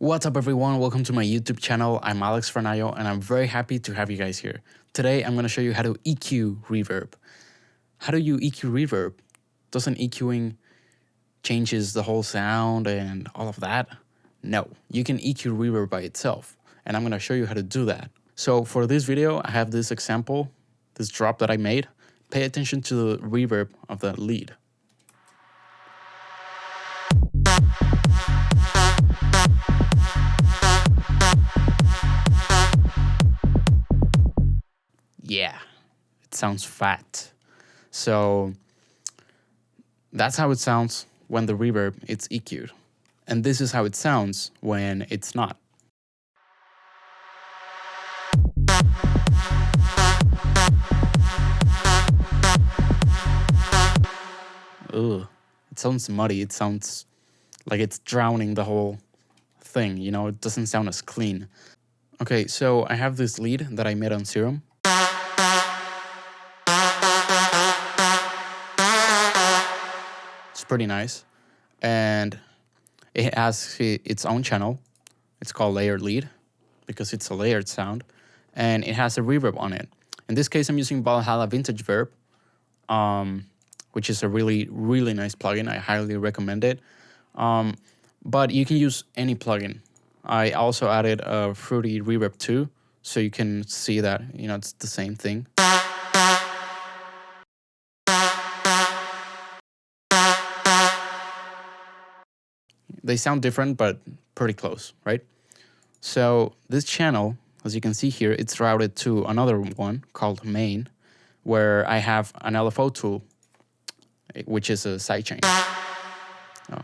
What's up everyone, welcome to my YouTube channel. I'm Alex Fernaio and I'm very happy to have you guys here. Today I'm going to show you how to EQ reverb. How do you EQ reverb? Doesn't EQing changes the whole sound and all of that? No, you can EQ reverb by itself and I'm going to show you how to do that. So for this video I have this example, this drop that I made. Pay attention to the reverb of the lead. Yeah, it sounds fat. So that's how it sounds when the reverb it's EQ'd. And this is how it sounds when it's not. Ugh, it sounds muddy. It sounds like it's drowning the whole thing, you know, it doesn't sound as clean. Okay, so I have this lead that I made on Serum. It's pretty nice. And it has its own channel. It's called layered lead because it's a layered sound. And it has a reverb on it. In this case, I'm using Valhalla Vintage Verb, which is a really, really nice plugin. I highly recommend it. But you can use any plugin. I also added a Fruity Reverb too, so you can see that, you know, it's the same thing. They sound different, but pretty close, right? So this channel, as you can see here, it's routed to another one called main, where I have an LFO tool, which is a sidechain. Oh.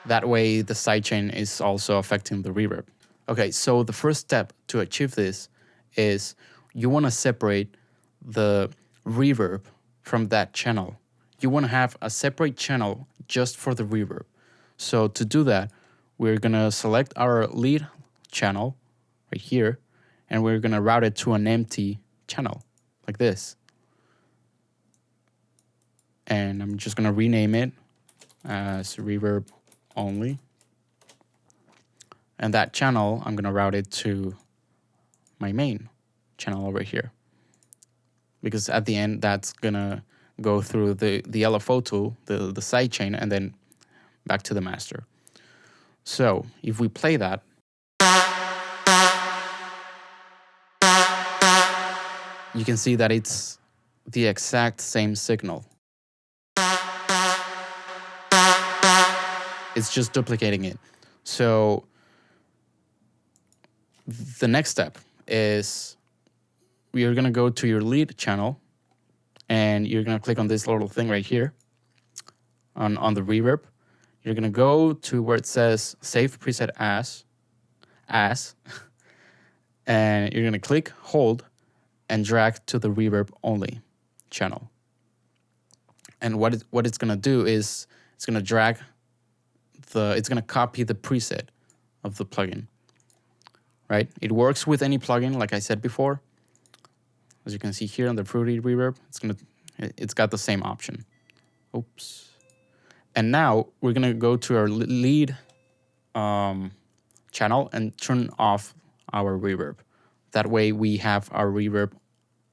That way the sidechain is also affecting the reverb. Okay, so the first step to achieve this is you want to separate the reverb from that channel. You want to have a separate channel just for the reverb. So to do that, we're going to select our lead channel right here, and we're going to route it to an empty channel like this. And I'm just going to rename it as reverb only. And that channel, I'm going to route it to my main channel over here. Because at the end, that's going to go through the LFO tool, the sidechain, and then back to the master. So if we play that, you can see that it's the exact same signal. It's just duplicating it. So the next step is you're going to go to your lead channel and you're going to click on this little thing right here on the reverb. You're going to go to where it says save preset as, and you're going to click, hold, and drag to the reverb only channel. And what it's going to do is it's going to drag it's going to copy the preset of the plugin, right? It works with any plugin, like I said before. As you can see here on the Fruity Reverb, it's got the same option. Oops. And now we're going to go to our lead channel and turn off our reverb. That way we have our reverb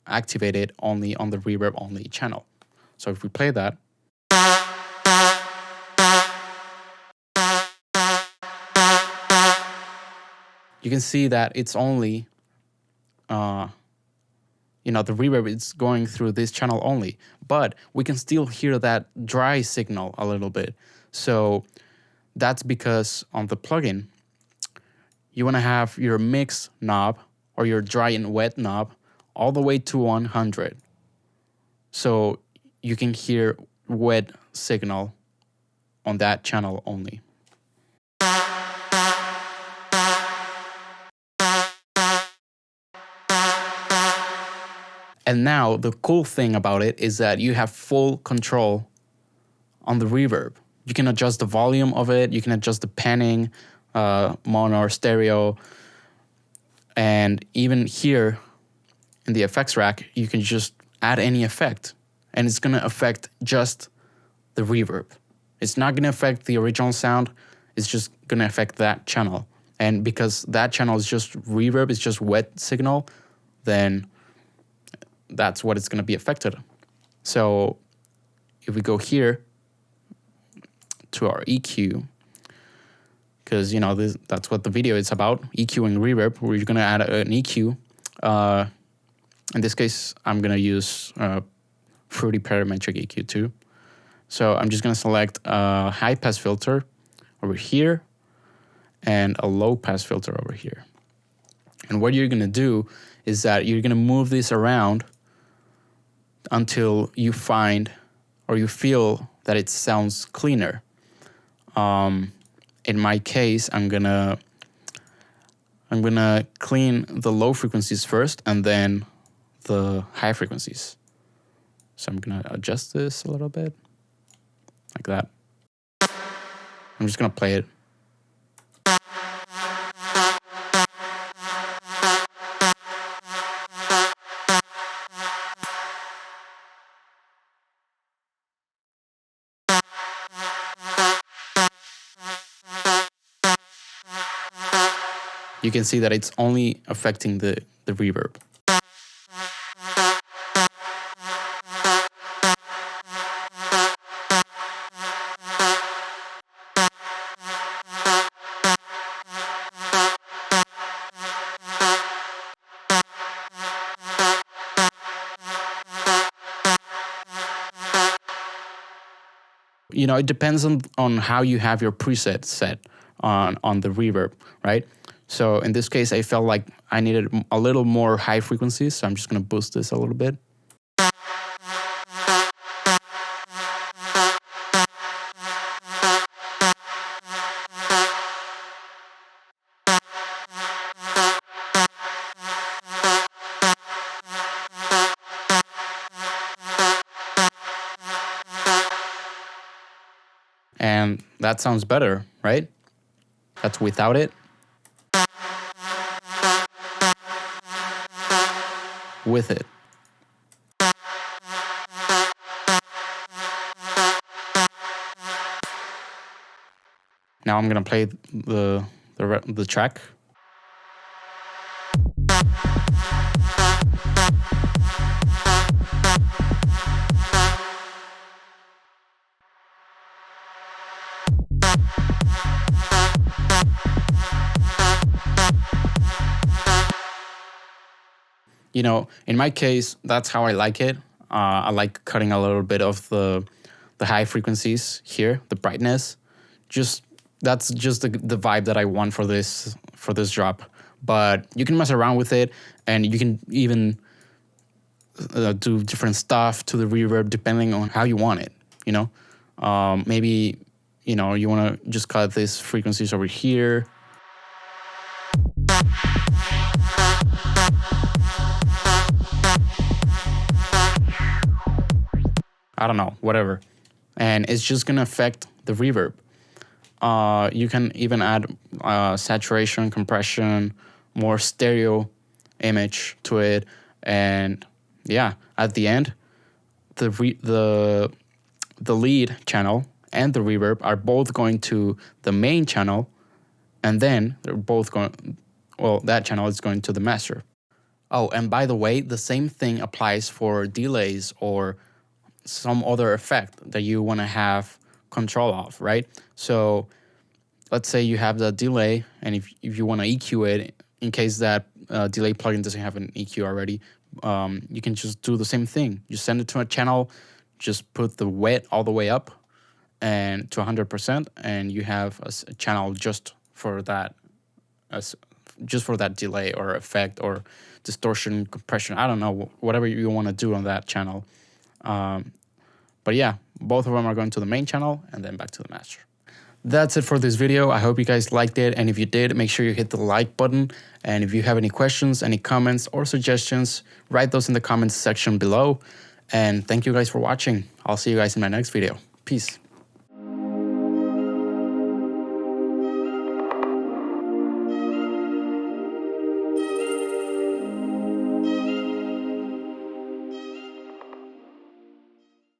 activated only on the reverb only channel. So if we play that, you can see that it's only, the reverb is going through this channel only, but we can still hear that dry signal a little bit. So that's because on the plugin, you want to have your mix knob or your dry and wet knob all the way to 100. So you can hear wet signal on that channel only. And now the cool thing about it is that you have full control on the reverb. You can adjust the volume of it. You can adjust the panning, mono or stereo. And even here in the effects rack, you can just add any effect. And it's going to affect just the reverb. It's not going to affect the original sound. It's just going to affect that channel. And because that channel is just reverb, it's just wet signal, then that's what it's going to be affected. So if we go here to our EQ, because that's what the video is about, EQ and reverb, we're going to add an EQ. In this case, I'm going to use Fruity Parametric EQ too. So I'm just going to select a high pass filter over here and a low pass filter over here. And what you're going to do is that you're going to move this around until you find or you feel that it sounds cleaner. In my case, I'm gonna clean the low frequencies first and then the high frequencies. So I'm gonna adjust this a little bit, like that. I'm just gonna play it. You can see that it's only affecting the reverb. It depends on how you have your preset set on the reverb, right? So in this case, I felt like I needed a little more high frequencies, so I'm just going to boost this a little bit. And that sounds better, right? That's without it. With it. Now I'm gonna play the track. In my case, that's how I like it. I like cutting a little bit of the high frequencies here, the brightness. That's just the vibe that I want for this drop. But you can mess around with it, and you can even do different stuff to the reverb depending on how you want it. Maybe you want to just cut these frequencies over here. I don't know, whatever. And it's just going to affect the reverb. You can even add saturation, compression, more stereo image to it. And yeah, at the end, the lead channel and the reverb are both going to the main channel. And then they're both going, that channel is going to the master. Oh, and by the way, the same thing applies for delays or some other effect that you want to have control of, right? So let's say you have the delay, and if you want to EQ it, in case that delay plugin doesn't have an EQ already, you can just do the same thing. You send it to a channel, just put the wet all the way up and to 100%, and you have a channel just for that delay or effect or distortion, compression. I don't know, whatever you want to do on that channel. But yeah, both of them are going to the main channel and then back to the master. That's it for this video. I hope you guys liked it. And if you did, make sure you hit the like button. And if you have any questions, any comments or suggestions, write those in the comments section below. And thank you guys for watching. I'll see you guys in my next video. Peace.